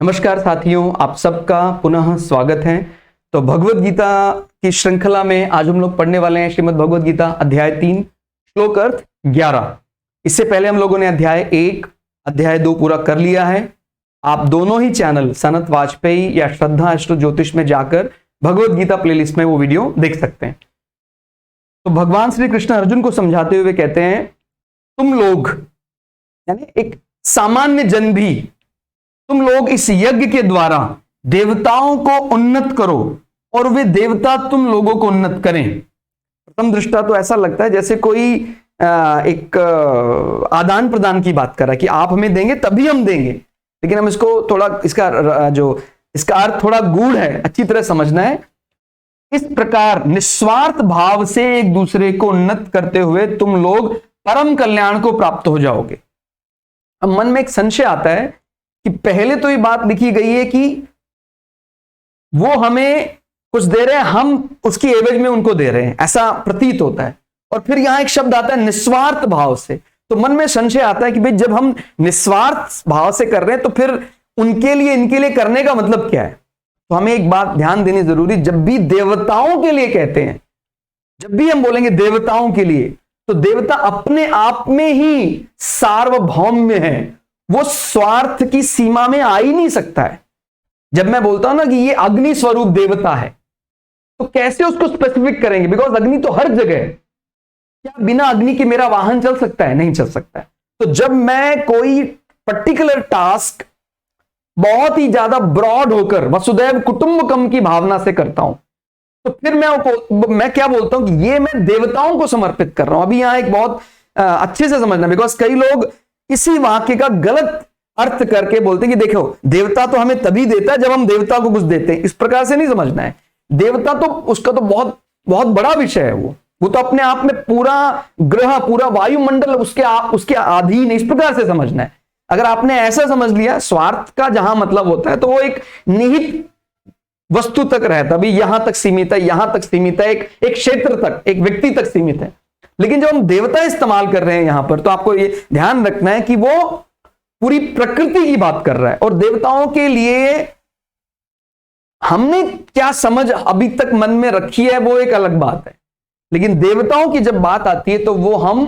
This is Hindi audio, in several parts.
नमस्कार साथियों, आप सबका पुनः स्वागत है। तो भगवत गीता की श्रृंखला में आज हम लोग पढ़ने वाले हैं श्रीमद् भगवत गीता अध्याय 3 श्लोक अर्थ 11। इससे पहले हम लोगों ने अध्याय 1 अध्याय 2 पूरा कर लिया है। आप दोनों ही चैनल सनत वाजपेयी या श्रद्धा एस्ट्रो ज्योतिष में जाकर भगवत गीता प्लेलिस्ट में वो वीडियो देख सकते हैं। तो भगवान श्री कृष्ण अर्जुन को समझाते हुए कहते हैं, तुम लोग यानी एक सामान्य जन भी, तुम लोग इस यज्ञ के द्वारा देवताओं को उन्नत करो और वे देवता तुम लोगों को उन्नत करें। प्रथम दृष्टा तो ऐसा लगता है जैसे कोई एक आदान प्रदान की बात कर रहा है कि आप हमें देंगे तभी हम देंगे, लेकिन हम इसको थोड़ा इसका अर्थ थोड़ा गूढ़ है, अच्छी तरह समझना है। इस प्रकार निस्वार्थ भाव से एक दूसरे को उन्नत करते हुए तुम लोग परम कल्याण को प्राप्त हो जाओगे। अब मन में एक संशय आता है कि पहले तो ये बात लिखी गई है कि वो हमें कुछ दे रहे हैं, हम उसकी एवज में उनको दे रहे हैं, ऐसा प्रतीत होता है। और फिर यहां एक शब्द आता है निस्वार्थ भाव से, तो मन में संशय आता है कि भाई जब हम निस्वार्थ भाव से कर रहे हैं तो फिर उनके लिए इनके लिए करने का मतलब क्या है। तो हमें एक बात ध्यान देनी जरूरी, जब भी देवताओं के लिए कहते हैं, जब भी हम बोलेंगे देवताओं के लिए, तो देवता अपने आप में ही सार्वभौम्य है, वो स्वार्थ की सीमा में आ ही नहीं सकता है। जब मैं बोलता हूं ना कि ये अग्नि स्वरूप देवता है, तो कैसे उसको स्पेसिफिक करेंगे, बिकॉज अग्नि तो हर जगह है। क्या बिना अग्नि के मेरा वाहन चल सकता है? नहीं चल सकता है। तो जब मैं कोई पर्टिकुलर टास्क बहुत ही ज्यादा ब्रॉड होकर वसुदैव कुटुंबकम की भावना से करता हूं, तो फिर मैं क्या बोलता हूं कि ये मैं देवताओं को समर्पित कर रहा हूं। अभी यहां एक बहुत अच्छे से समझना, बिकॉज कई लोग इसी वाक्य का गलत अर्थ करके बोलते हैं कि देखो देवता तो हमें तभी देता है जब हम देवता को कुछ देते हैं। इस प्रकार से नहीं समझना है। देवता तो उसका तो बहुत बहुत बड़ा विषय है। वो तो अपने आप में पूरा ग्रह, पूरा वायुमंडल उसके अधीन है। इस प्रकार से समझना है। अगर आपने ऐसा समझ लिया, स्वार्थ का जहां मतलब होता है तो वो एक निहित वस्तु तक रहता, अभी यहां तक सीमित है, यहां तक सीमित है, एक क्षेत्र तक, एक व्यक्ति तक सीमित है। लेकिन जब हम देवता इस्तेमाल कर रहे हैं यहां पर, तो आपको ये ध्यान रखना है कि वो पूरी प्रकृति की बात कर रहा है। और देवताओं के लिए हमने क्या समझ अभी तक मन में रखी है वो एक अलग बात है, लेकिन देवताओं की जब बात आती है तो वो हम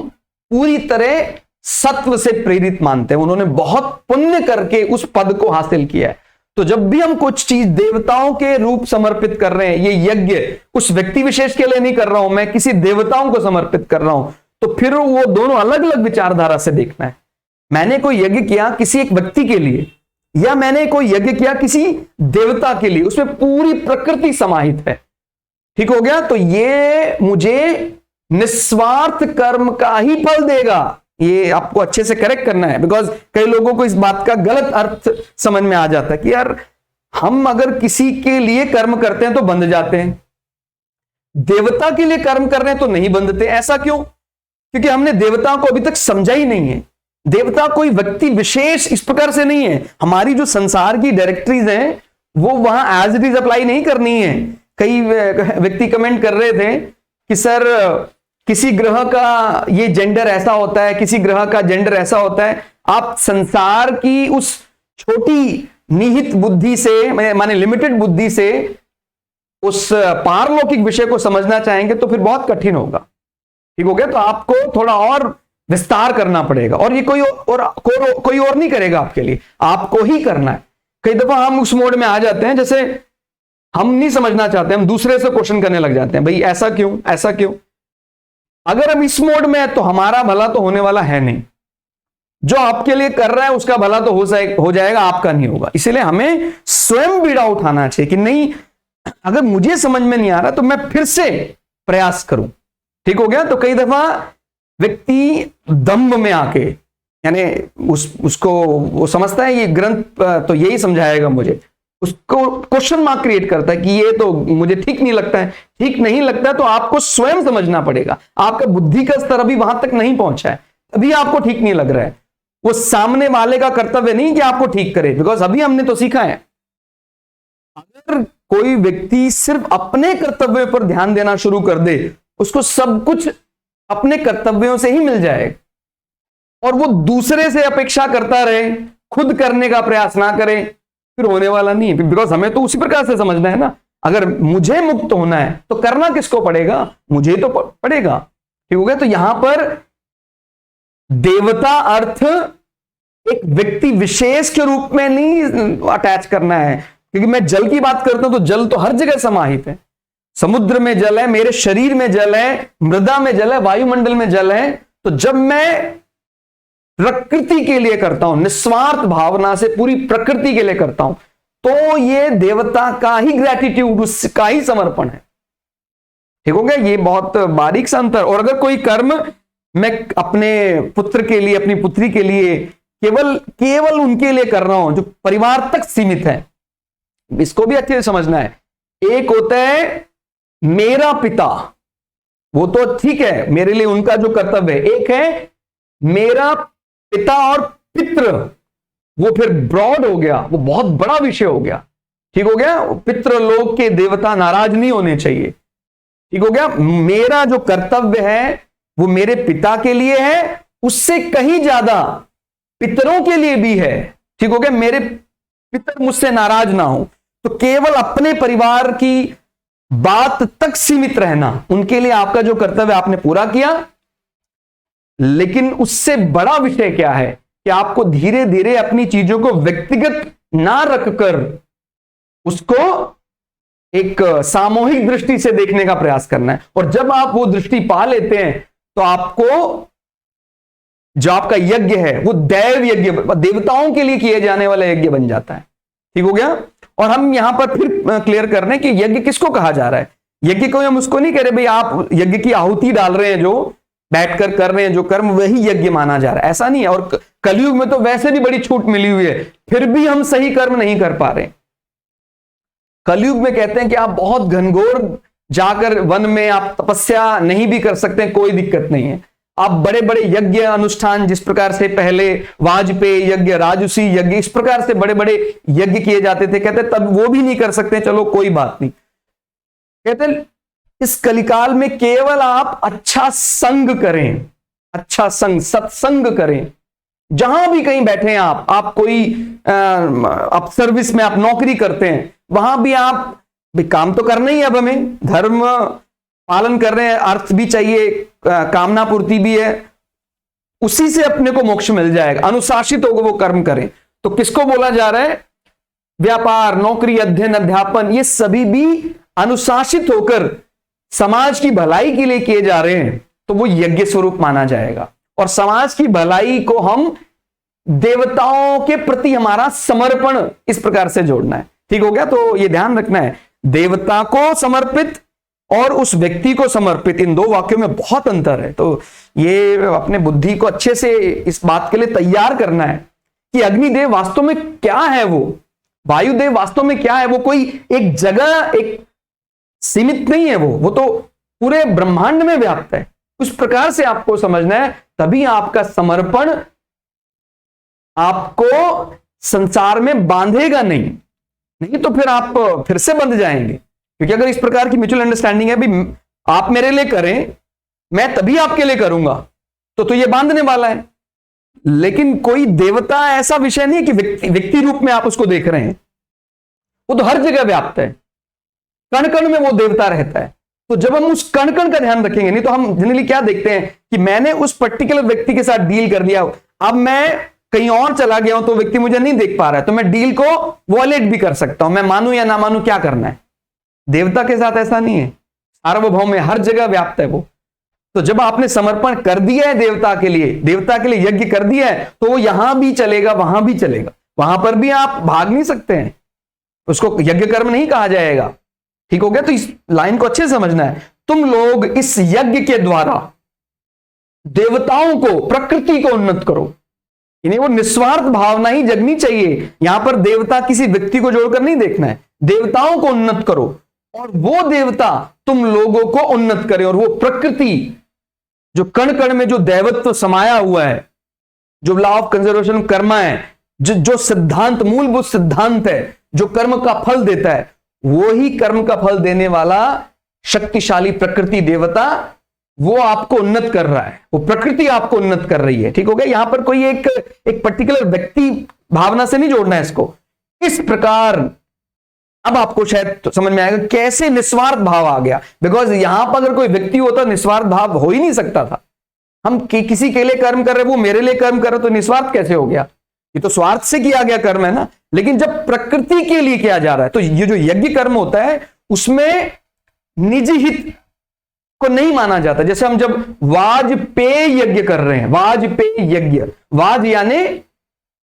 पूरी तरह सत्व से प्रेरित मानते हैं। उन्होंने बहुत पुण्य करके उस पद को हासिल किया है। तो जब भी हम कुछ चीज देवताओं के रूप समर्पित कर रहे हैं, ये यज्ञ उस व्यक्ति विशेष के लिए नहीं कर रहा हूं, मैं किसी देवताओं को समर्पित कर रहा हूं, तो फिर वो दोनों अलग अलग विचारधारा से देखना है। मैंने कोई यज्ञ किया किसी एक व्यक्ति के लिए, या मैंने कोई यज्ञ किया किसी देवता के लिए, उसमें पूरी प्रकृति समाहित है। ठीक हो गया? तो ये मुझे निस्वार्थ कर्म का ही फल देगा। ये आपको अच्छे से करेक्ट करना है, बिकॉज कई लोगों को इस बात का गलत अर्थ समझ में आ जाता है कि यार हम अगर किसी के लिए कर्म करते हैं तो बंध जाते हैं, देवता के लिए कर्म कर रहे हैं तो नहीं बंधते। ऐसा क्यों? क्योंकि हमने देवता को अभी तक समझा ही नहीं है। देवता कोई व्यक्ति विशेष इस प्रकार से नहीं है। हमारी जो संसार की डायरेक्टरीज हैं वो वहां एज इट इज अप्लाई नहीं करनी है। कई व्यक्ति कमेंट कर रहे थे कि सर किसी ग्रह का ये जेंडर ऐसा होता है, किसी ग्रह का जेंडर ऐसा होता है। आप संसार की उस छोटी निहित बुद्धि से, माने लिमिटेड बुद्धि से उस पारलौकिक विषय को समझना चाहेंगे तो फिर बहुत कठिन होगा। ठीक हो गया? तो आपको थोड़ा और विस्तार करना पड़ेगा, और ये कोई और नहीं करेगा आपके लिए, आपको ही करना है। कई दफा हम उस मोड में आ जाते हैं जैसे हम नहीं समझना चाहते, हम दूसरे से क्वेश्चन करने लग जाते हैं, भाई ऐसा क्यों, ऐसा क्यों। अगर हम इस मोड में है तो हमारा भला तो होने वाला है नहीं। जो आपके लिए कर रहा है उसका भला तो हो जाएगा, आपका नहीं होगा। इसलिए हमें स्वयं बीड़ा उठाना चाहिए कि नहीं, अगर मुझे समझ में नहीं आ रहा तो मैं फिर से प्रयास करूं। ठीक हो गया? तो कई दफा व्यक्ति दम्भ में आके, यानी उसको वो समझता है ये ग्रंथ तो यही समझाएगा मुझे, उसको क्वेश्चन मार्क क्रिएट करता है कि ये तो मुझे ठीक नहीं लगता है। ठीक नहीं लगता है तो आपको स्वयं समझना पड़ेगा। आपका बुद्धि का स्तर अभी वहां तक नहीं पहुंचा है, अभी आपको ठीक नहीं लग रहा है। वो सामने वाले का कर्तव्य नहीं कि आपको ठीक करे, बिकॉज अभी हमने तो सीखा है। अगर कोई व्यक्ति सिर्फ अपने कर्तव्यों पर ध्यान देना शुरू कर दे, उसको सब कुछ अपने कर्तव्यों से ही मिल जाएगा, और वो दूसरे से अपेक्षा करता रहे, खुद करने का प्रयास ना करे, फिर होने वाला नहीं है, बिकॉज हमें तो उसी प्रकार से समझना है ना। अगर मुझे मुक्त होना है तो करना किसको पड़ेगा? मुझे तो पड़ेगा। ठीक हो गया। तो यहां पर देवता अर्थ एक व्यक्ति विशेष के रूप में नहीं अटैच करना है, क्योंकि मैं जल की बात करता हूं तो जल तो हर जगह समाहित है। समुद्र में जल है, मेरे शरीर में जल है, मृदा में जल है, वायुमंडल में जल है। तो जब मैं प्रकृति के लिए करता हूं, निस्वार्थ भावना से पूरी प्रकृति के लिए करता हूं, तो ये देवता का ही ग्रैटिट्यूड, उसका ही समर्पण है। ठीक हो गया। ये बहुत बारीक सा अंतर। और अगर कोई कर्म मैं अपने पुत्र के लिए, अपनी पुत्री के लिए केवल उनके लिए कर रहा हूं जो परिवार तक सीमित है, इसको भी अच्छे से समझना है। एक होता है मेरा पिता, वो तो ठीक है, मेरे लिए उनका जो कर्तव्य है। एक है मेरा पिता और पितृ, वो फिर ब्रॉड हो गया, वो बहुत बड़ा विषय हो गया। ठीक हो गया। पितृलोक के देवता नाराज नहीं होने चाहिए। ठीक हो गया। मेरा जो कर्तव्य है वो मेरे पिता के लिए है, उससे कहीं ज्यादा पितरों के लिए भी है। ठीक हो गया। मेरे पितर मुझसे नाराज ना हो, तो केवल अपने परिवार की बात तक सीमित रहना, उनके लिए आपका जो कर्तव्य आपने पूरा किया। लेकिन उससे बड़ा विषय क्या है कि आपको धीरे धीरे अपनी चीजों को व्यक्तिगत ना रखकर उसको एक सामूहिक दृष्टि से देखने का प्रयास करना है। और जब आप वो दृष्टि पा लेते हैं तो आपको जो आपका यज्ञ है वो दैव यज्ञ, देवताओं के लिए किए जाने वाला यज्ञ बन जाता है। ठीक हो गया। और हम यहां पर फिर क्लियर कर रहे हैं कि यज्ञ किसको कहा जा रहा है। यज्ञ को हम उसको नहीं कह रहे भाई आप यज्ञ की आहुति डाल रहे हैं, जो बैठकर कर रहे हैं जो कर्म, वही यज्ञ माना जा रहा है, ऐसा नहीं है। और कलयुग में तो वैसे भी बड़ी छूट मिली हुई है, फिर भी हम सही कर्म नहीं कर पा रहे। कलयुग में कहते हैं कि आप बहुत घनघोर जाकर वन में आप तपस्या नहीं भी कर सकते, कोई दिक्कत नहीं है। आप बड़े बड़े यज्ञ अनुष्ठान, जिस प्रकार से पहले वाजपेयी यज्ञ, राजसी यज्ञ, इस प्रकार से बड़े बड़े यज्ञ किए जाते थे, कहते तब वो भी नहीं कर सकते, चलो कोई बात नहीं। कहते इस कलिकाल में केवल आप अच्छा संग करें, अच्छा संग, सत्संग करें। जहां भी कहीं बैठे हैं आप कोई आप सर्विस में आप नौकरी करते हैं, वहां भी आप भी काम तो करना ही है। अब हमें धर्म पालन कर रहे हैं, अर्थ भी चाहिए, कामना पूर्ति भी है, उसी से अपने को मोक्ष मिल जाएगा। अनुशासित होकर वो कर्म करें। तो किसको बोला जा रहा है? व्यापार, नौकरी, अध्ययन, अध्यापन, ये सभी भी अनुशासित होकर समाज की भलाई के लिए किए जा रहे हैं, तो वो यज्ञ स्वरूप माना जाएगा। और समाज की भलाई को हम देवताओं के प्रति हमारा समर्पण इस प्रकार से जोड़ना है। ठीक हो गया। तो ये ध्यान रखना है, देवता को समर्पित और उस व्यक्ति को समर्पित, इन दो वाक्यों में बहुत अंतर है। तो ये अपने बुद्धि को अच्छे से इस बात के लिए तैयार करना है कि अग्निदेव वास्तव में क्या है, वो वायुदेव वास्तव में क्या है। वो कोई एक जगह, एक सीमित नहीं है, वो तो पूरे ब्रह्मांड में व्याप्त है। उस प्रकार से आपको समझना है, तभी आपका समर्पण आपको संसार में बांधेगा नहीं तो फिर आप फिर से बंध जाएंगे। क्योंकि अगर इस प्रकार की म्यूचुअल अंडरस्टैंडिंग है, भी आप मेरे लिए करें, मैं तभी आपके लिए करूंगा, तो ये बांधने वाला है। लेकिन कोई देवता ऐसा विषय नहीं है कि व्यक्ति रूप में आप उसको देख रहे हैं, वो तो हर जगह व्याप्त है, कण कण में वो देवता रहता है। तो जब हम उस कण कण का ध्यान रखेंगे, नहीं तो हम जनरली क्या देखते हैं कि मैंने उस पर्टिकुलर व्यक्ति के साथ डील कर लिया, अब मैं कहीं और चला गया हूं तो व्यक्ति मुझे नहीं देख पा रहा है, तो मैं डील को वॉलेट भी कर सकता हूं, मैं मानूं या ना मानूं, क्या करना है। देवता के साथ ऐसा नहीं है, सार्वभौम में हर जगह व्याप्त है वो। तो जब आपने समर्पण कर दिया है देवता के लिए यज्ञ कर दिया है, तो वो यहां भी चलेगा, वहां भी चलेगा, वहां पर भी आप भाग नहीं सकते हैं, उसको यज्ञ कर्म नहीं कहा जाएगा। ठीक हो गया। तो इस लाइन को अच्छे से समझना है। तुम लोग इस यज्ञ के द्वारा देवताओं को, प्रकृति को उन्नत करो। इन्हें वो निस्वार्थ भावना ही जगनी चाहिए। यहां पर देवता किसी व्यक्ति को जोड़कर नहीं देखना है, देवताओं को उन्नत करो और वो देवता तुम लोगों को उन्नत करे। और वो प्रकृति जो कण कण में जो दैवत्व समाया हुआ है, जो लॉ ऑफ कंजर्वेशन कर्मा है, जो सिद्धांत, मूलभूत सिद्धांत है, जो कर्म का फल देता है, वो ही कर्म का फल देने वाला शक्तिशाली प्रकृति देवता वो आपको उन्नत कर रहा है, वो प्रकृति आपको उन्नत कर रही है। ठीक हो गया। यहां पर कोई एक पर्टिकुलर व्यक्ति भावना से नहीं जोड़ना है इसको, इस प्रकार अब आपको शायद तो समझ में आएगा कैसे निस्वार्थ भाव आ गया। बिकॉज यहां पर अगर कोई व्यक्ति होता निस्वार्थ भाव हो ही नहीं सकता था। हम किसी के लिए कर्म कर रहे, वो मेरे लिए कर्म कर रहे, तो निस्वार्थ कैसे हो गया? ये तो स्वार्थ से किया गया कर्म है ना। लेकिन जब प्रकृति के लिए किया जा रहा है तो ये जो यज्ञ कर्म होता है उसमें निजी हित को नहीं माना जाता। जैसे हम जब वाजपेय यज्ञ कर रहे हैं, वाजपेय यज्ञ, वाज यानी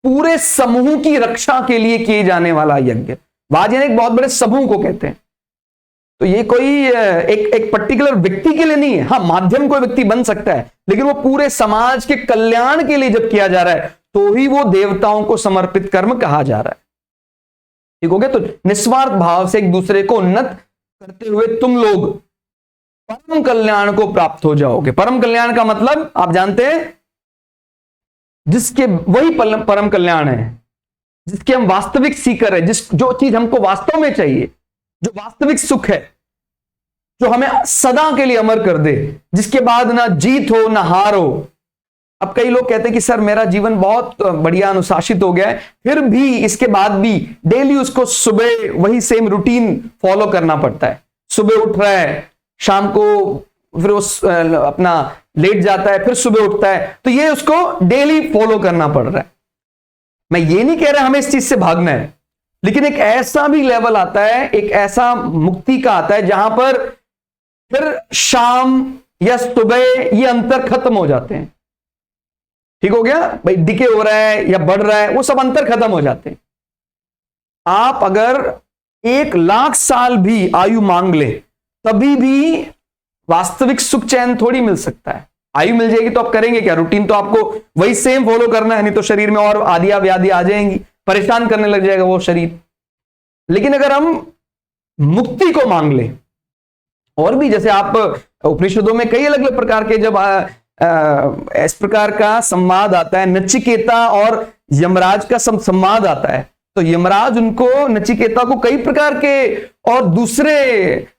पूरे समूह की रक्षा के लिए किए जाने वाला यज्ञ, वाज यानी एक बहुत बड़े समूह को कहते हैं। तो ये कोई एक पर्टिकुलर व्यक्ति के लिए नहीं है। हाँ, माध्यम कोई व्यक्ति बन सकता है, लेकिन वो पूरे समाज के कल्याण के लिए जब किया जा रहा है तो ही वो देवताओं को समर्पित कर्म कहा जा रहा है। ठीक हो गया? तो निस्वार्थ भाव से एक दूसरे को उन्नत करते हुए तुम लोग परम कल्याण को प्राप्त हो जाओगे। परम कल्याण का मतलब आप जानते हैं, जिसके वही परम कल्याण है जिसके हम वास्तविक सीकर है, जो चीज हमको वास्तव में चाहिए, जो वास्तविक सुख है, जो हमें सदा के लिए अमर कर दे, जिसके बाद ना जीत हो ना हार हो। अब कई लोग कहते हैं कि सर मेरा जीवन बहुत बढ़िया अनुशासित हो गया है, फिर भी इसके बाद भी डेली उसको सुबह वही सेम रूटीन फॉलो करना पड़ता है। सुबह उठ रहा है, शाम को फिर उस अपना लेट जाता है, फिर सुबह उठता है, तो ये उसको डेली फॉलो करना पड़ रहा है। मैं ये नहीं कह रहा हमें इस चीज से भागना है, लेकिन एक ऐसा भी लेवल आता है, एक ऐसा मुक्ति का आता है जहां पर फिर शाम या सुबह ये अंतर खत्म हो जाते हैं। ठीक हो गया भाई? डिके हो रहा है या बढ़ रहा है, वो सब अंतर खत्म हो जाते हैं। आप अगर 1,00,000 साल भी आयु मांग ले तभी भी वास्तविक सुख चैन थोड़ी मिल सकता है। आयु मिल जाएगी तो आप करेंगे क्या? रूटीन तो आपको वही सेम फॉलो करना है, नहीं तो शरीर में और आदियां व्याधि आ जाएंगी, परेशान करने लग जाएगा वो शरीर। लेकिन अगर हम मुक्ति को मांग ले, और भी जैसे आप उपनिषदों में कई अलग अलग प्रकार के जब इस प्रकार का संवाद आता है, नचिकेता और यमराज का संवाद आता है, तो यमराज उनको, नचिकेता को कई प्रकार के और दूसरे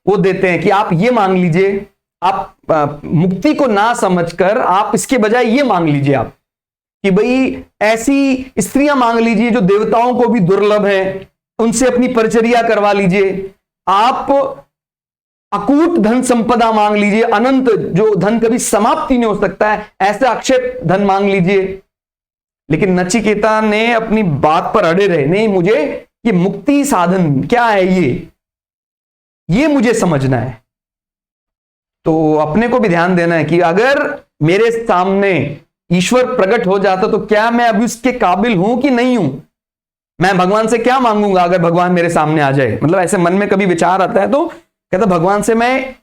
वो देते हैं कि आप ये मांग लीजिए, आप मुक्ति को ना समझकर आप इसके बजाय ये मांग लीजिए आप कि भाई ऐसी स्त्रियां मांग लीजिए जो देवताओं को भी दुर्लभ है, उनसे अपनी परिचर्या करवा लीजिए। आप अकूट धन संपदा मांग लीजिए, अनंत, जो धन कभी समाप्ति नहीं हो सकता है, ऐसा अक्षय धन मांग लीजिए। लेकिन नचिकेता ने अपनी बात पर अड़े रहे, नहीं, मुझे ये मुक्ति साधन क्या है, ये मुझे समझना है। तो अपने को भी ध्यान देना है कि अगर मेरे सामने ईश्वर प्रकट हो जाता तो क्या मैं अभी उसके काबिल हूं कि नहीं हूं? मैं भगवान से क्या मांगूंगा अगर भगवान मेरे सामने आ जाए? मतलब ऐसे मन में कभी विचार आता है तो कहता भगवान से मैं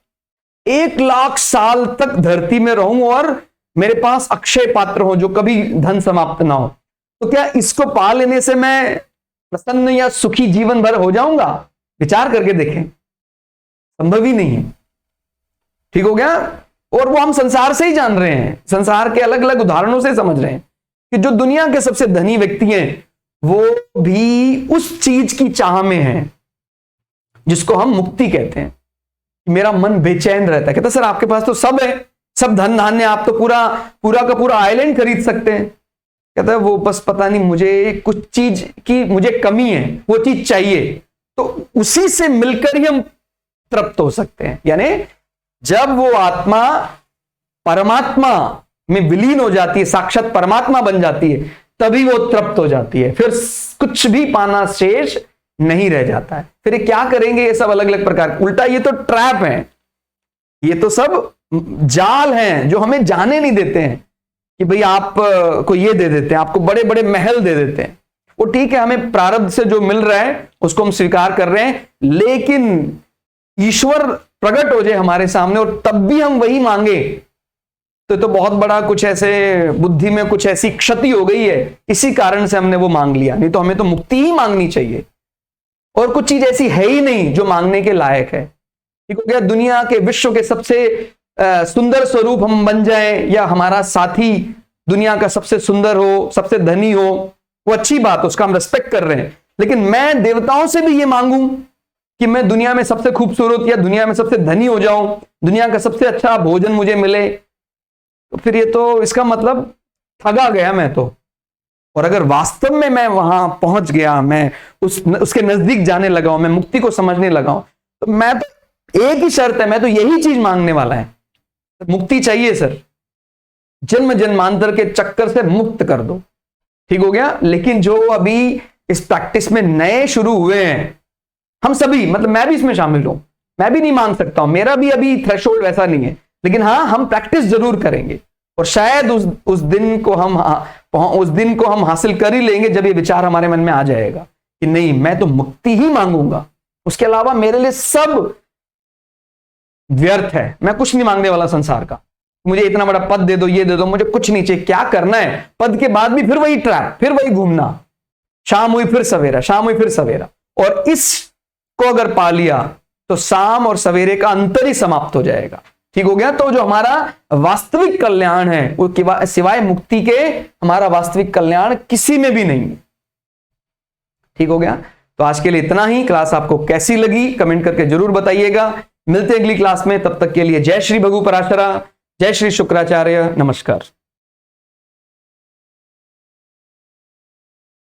1,00,000 साल तक धरती में रहूं और मेरे पास अक्षय पात्र हो जो कभी धन समाप्त ना हो, तो क्या इसको पा लेने से मैं प्रसन्न या सुखी जीवन भर हो जाऊंगा? विचार करके देखें, संभव ही नहीं है। ठीक हो गया? और वो हम संसार से ही जान रहे हैं, संसार के अलग अलग उदाहरणों से समझ रहे हैं कि जो दुनिया के सबसे धनी व्यक्ति हैं वो भी उस चीज की चाह में हैं जिसको हम मुक्ति कहते हैं। मेरा मन बेचैन रहता है। कहता सर आपके पास तो सब है, सब धन धान्य, आप तो पूरा का पूरा आइलैंड खरीद सकते हैं। कहता है वो बस पता नहीं मुझे कुछ चीज की मुझे कमी है, वो चीज चाहिए, तो उसी से मिलकर ही हम तृप्त हो सकते हैं। यानी जब वो आत्मा परमात्मा में विलीन हो जाती है, साक्षात परमात्मा बन जाती है, तभी वो तृप्त हो जाती है, फिर कुछ भी पाना शेष नहीं रह जाता है। फिर ये क्या करेंगे? ये सब अलग अलग प्रकार, उल्टा ये तो ट्रैप है, ये तो सब जाल हैं जो हमें जाने नहीं देते हैं कि भाई आप को ये दे देते हैं, आपको बड़े बड़े महल दे देते हैं। वो ठीक है, हमें प्रारब्ध से जो मिल रहा है उसको हम स्वीकार कर रहे हैं, लेकिन ईश्वर प्रकट हो जाए हमारे सामने और तब भी हम वही मांगे तो बहुत बड़ा कुछ ऐसे बुद्धि में कुछ ऐसी क्षति हो गई है, इसी कारण से हमने वो मांग लिया। नहीं तो हमें तो मुक्ति ही मांगनी चाहिए, और कुछ चीज ऐसी है ही नहीं जो मांगने के लायक है। ठीक हो गया? दुनिया के, विश्व के सबसे सुंदर स्वरूप हम बन जाएं, या हमारा साथी दुनिया का सबसे सुंदर हो, सबसे धनी हो, वो अच्छी बात, उसका हम रेस्पेक्ट कर रहे हैं। लेकिन मैं देवताओं से भी ये मांगूं कि मैं दुनिया में सबसे खूबसूरत या दुनिया में सबसे धनी हो जाऊं, दुनिया का सबसे अच्छा भोजन मुझे मिले, तो फिर ये तो इसका मतलब ठगा गया मैं तो। और अगर वास्तव में मैं वहां पहुंच गया, मैं उसके नजदीक जाने लगा हूं, मैं मुक्ति को समझने लगा हूं, तो मैं तो एक ही शर्त है, मैं तो यही चीज मांगने वाला है, मुक्ति चाहिए सर, जन्म जन्मांतर के चक्कर से मुक्त कर दो। ठीक हो गया। लेकिन जो अभी इस प्रैक्टिस में नए शुरू हुए हैं, हम सभी, मतलब मैं भी इसमें शामिल हूं, मैं भी नहीं मान सकता हूं, मेरा भी अभी थ्रेशोल्ड वैसा नहीं है, लेकिन हाँ हम प्रैक्टिस जरूर करेंगे और शायद उस दिन को हम हासिल कर ही लेंगे जब ये विचार हमारे मन में आ जाएगा कि नहीं, मैं तो मुक्ति ही मांगूंगा, उसके अलावा मेरे लिए सब व्यर्थ है, मैं कुछ नहीं मांगने वाला संसार का, मुझे इतना बड़ा पद दे दो, ये दे दो, मुझे कुछ नहीं चाहिए। क्या करना है, पद के बाद भी फिर वही ट्रैप, फिर वही घूमना, शाम हुई फिर सवेरा, शाम हुई फिर सवेरा। और इसको अगर पा लिया तो शाम और सवेरे का अंतर ही समाप्त हो जाएगा। ठीक हो गया। तो जो हमारा वास्तविक कल्याण है वो सिवाय मुक्ति के हमारा वास्तविक कल्याण किसी में भी नहीं है। ठीक हो गया। तो आज के लिए इतना ही। क्लास आपको कैसी लगी कमेंट करके जरूर बताइएगा। मिलते हैं अगली क्लास में, तब तक के लिए जय श्री भगु पराशरा, जय श्री शुक्राचार्य, नमस्कार।